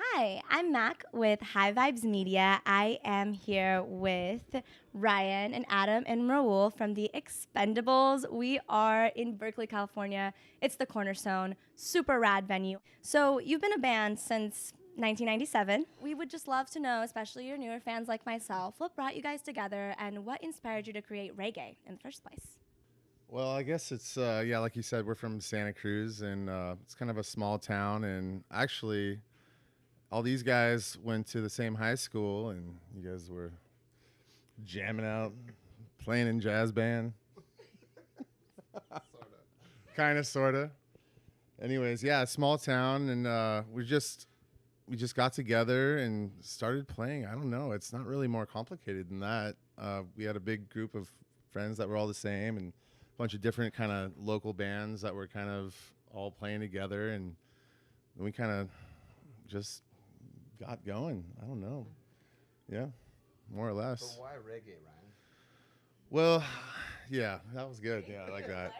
Hi, I'm Mac with High Vibes Media. I am here with Ryan and Adam and Raul from the Expendables. We are in Berkeley, California. It's the Cornerstone, super rad venue. So, you've been a band since 1997. We would just love to know, especially your newer fans like myself, what brought you guys together and what inspired you to create reggae in the first place? Well, I guess it's yeah, like you said, we're from Santa Cruz, and it's kind of a small town. And actually, all these guys went to the same high school, and you guys were jamming out, playing in jazz band, kind of, sorta. Anyways, yeah, small town, and we just got together and started playing. I don't know, it's not really more complicated than that. We had a big group of friends that were all the same, and a bunch of different kind of local bands that were kind of all playing together, and we kind of just got going. I don't know. Yeah, more or So less. why reggae, Ryan? Well, yeah, that was good. Yeah, I like that.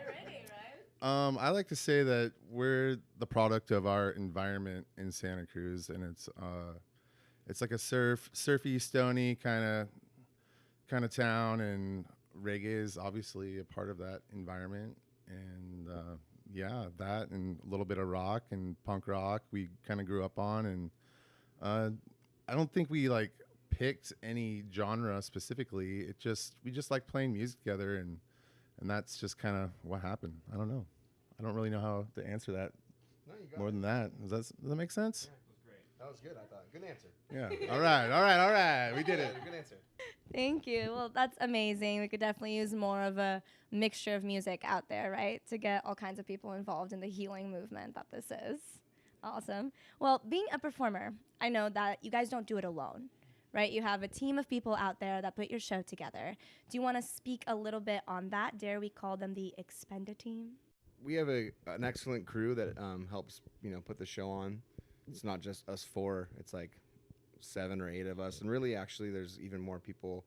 I like to say that we're the product of our environment in Santa Cruz, and it's like a surfy, stony kind of town, and reggae is obviously a part of that environment. And yeah, that and a little bit of rock and punk rock we kind of grew up on, and uh, I don't think we like picked any genre specifically. We just like playing music together, and that's just kind of what happened. I don't know. I don't really know how to answer that No, you got more it. than that. Does that make sense? That was good, I thought. Good answer. Yeah. All right. All right. All right. We did it. Good answer. Thank you. Well, that's amazing. We could definitely use more of a mixture of music out there, right? To get all kinds of people involved in the healing movement that this is. Awesome. Well, being a performer, I know that you guys don't do it alone, right? You have a team of people out there that put your show together. Do you want to speak a little bit on that? Dare we call them the Expenda team? We have an excellent crew that helps put the show on. It's not just us four. It's like 7 or 8 of us, and really, actually, there's even more people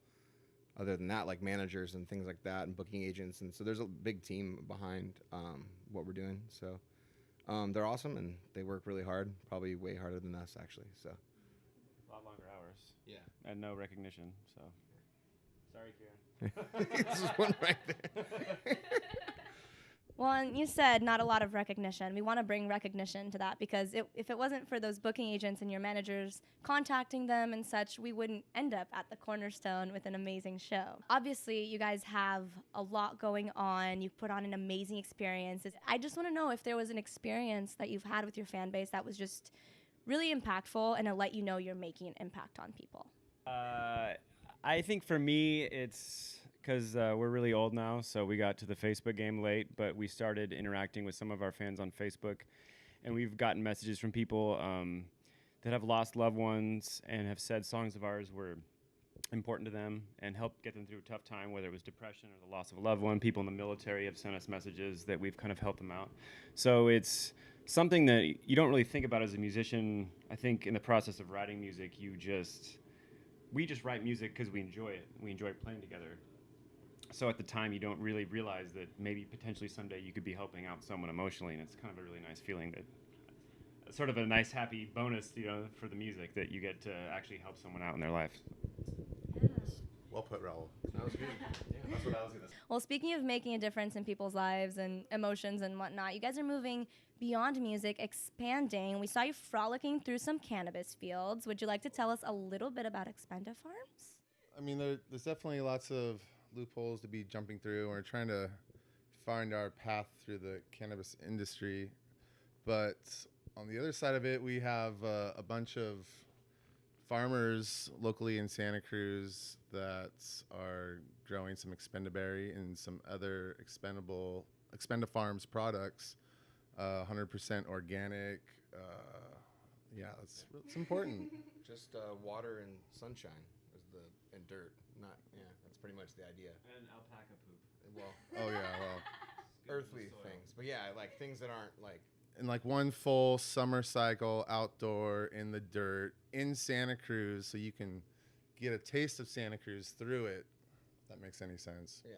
other than that, like managers and things like that, and booking agents. And so there's a big team behind what we're doing. So they're awesome, and they work really hard, probably way harder than us, actually. So A lot longer hours yeah, and no recognition. So sorry, Kieran. this is one right there. Well, and you said not a lot of recognition. We want to bring recognition to that because if it wasn't for those booking agents and your managers contacting them and such, we wouldn't end up at the Cornerstone with an amazing show. Obviously, you guys have a lot going on. You've put on an amazing experience. I just want to know if there was an experience that you've had with your fan base that was just really impactful and to let you know you're making an impact on people. I think for me, it's because we're really old now, so we got to the Facebook game late, but we started interacting with some of our fans on Facebook, and we've gotten messages from people that have lost loved ones and have said songs of ours were important to them and helped get them through a tough time, whether it was depression or the loss of a loved one. People in the military have sent us messages that we've kind of helped them out. So it's something that you don't really think about as a musician. I think in the process of writing music, we just write music because we enjoy it. We enjoy playing together. So at the time, you don't really realize that maybe potentially someday you could be helping out someone emotionally, and it's kind of a really nice feeling that sort of a nice happy bonus, for the music that you get to actually help someone out in their life. Well put, Raul. That was good. Yeah. That's what I was gonna say. Well, speaking of making a difference in people's lives and emotions and whatnot, you guys are moving beyond music, expanding. We saw you frolicking through some cannabis fields. Would you like to tell us a little bit about Expenda Farms? I mean, there's definitely lots of loopholes to be jumping through. We're trying to find our path through the cannabis industry, but on the other side of it, we have a bunch of farmers locally in Santa Cruz that are growing some expendaberry and some other Expenda Farms products, 100% organic. Yeah, it's important. Just water and sunshine and dirt. Not that's pretty much the idea. And alpaca poop. Well, Oh yeah, well, earthly things, but yeah, like things that aren't like. and like one full summer cycle outdoor in the dirt in Santa Cruz, so you can get a taste of Santa Cruz through it. If that makes any sense. Yeah.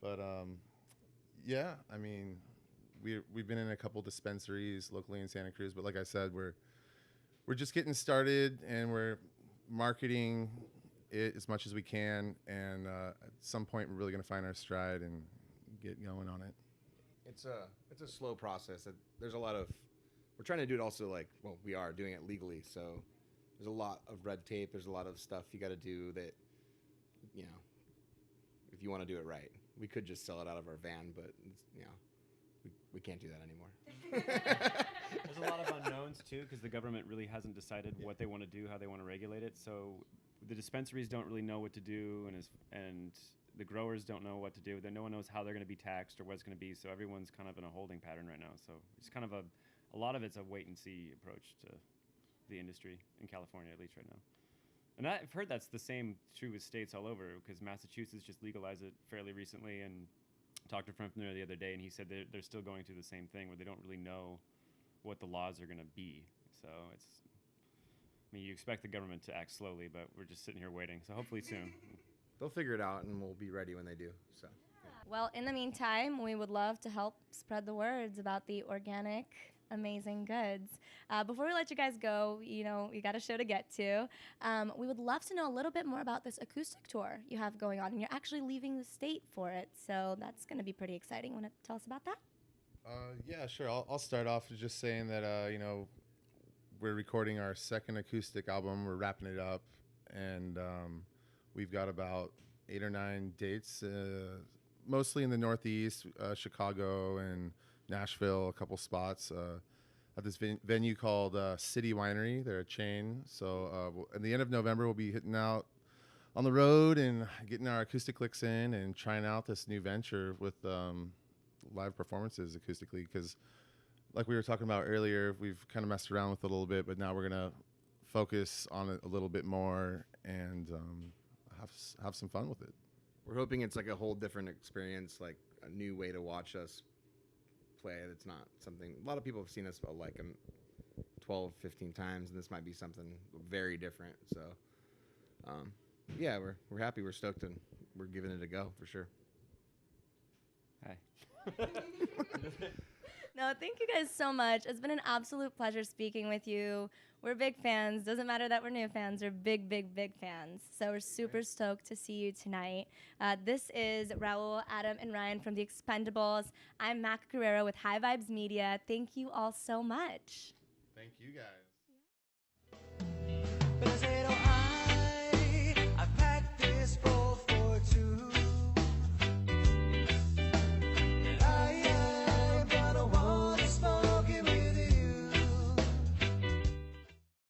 But yeah, I mean, we've been in a couple dispensaries locally in Santa Cruz, but like I said, we're we're just getting started, and we're marketing it as much as we can. And at some point, we're really going to find our stride and get going on it. It's a slow process. There's a lot of, we're trying to do it also like, well, we are doing it legally. So there's a lot of red tape. There's a lot of stuff you got to do that, you know, if you want to do it right. We could just sell it out of our van, but you know, we can't do that anymore. There's a lot of unknowns too, because the government really hasn't decided what they want to do, how they want to regulate it. So the dispensaries don't really know what to do, and the growers don't know what to do. Then no one knows how they're going to be taxed or what it's going to be. So everyone's kind of in a holding pattern right now. So it's kind of a lot of it's a wait and see approach to the industry in California, at least right now. And I've heard that's the same true with states all over, because Massachusetts just legalized it fairly recently, and talked to a friend from there the other day, and he said they're still going through the same thing where they don't really know what the laws are going to be. So it's, I mean, you expect the government to act slowly, but we're just sitting here waiting. So hopefully soon. They'll figure it out, and we'll be ready when they do. So. Well, in the meantime, we would love to help spread the words about the organic, amazing goods. Before we let you guys go, you know, you got a show to get to. We would love to know a little bit more about this acoustic tour you have going on, and you're actually leaving the state for it. So that's going to be pretty exciting. Want to tell us about that? Yeah, sure. I'll start off with just saying that, you know, we're recording our second acoustic album. We're wrapping it up, and we've got about 8 or 9 dates, mostly in the Northeast, Chicago and Nashville, a couple spots at this venue called City Winery. They're a chain. So at the end of November, we'll be hitting out on the road and getting our acoustic licks in and trying out this new venture with live performances acoustically, because like we were talking about earlier, we've kind of messed around with it a little bit, but now we're going to focus on it a little bit more and have some fun with it. We're hoping it's like a whole different experience, like a new way to watch us play. That's not something, a lot of people have seen us like 12, 15 times, and this might be something very different. So, yeah, we're happy, we're stoked, and we're giving it a go for sure. Hi. No, thank you guys so much. It's been an absolute pleasure speaking with you. We're big fans. Doesn't matter that we're new fans. We're big, big, big fans. So we're super stoked to see you tonight. This is Raul, Adam, and Ryan from the Expendables. I'm Mac Guerreiro with High Vibes Media. Thank you all so much. Thank you guys. Pero cero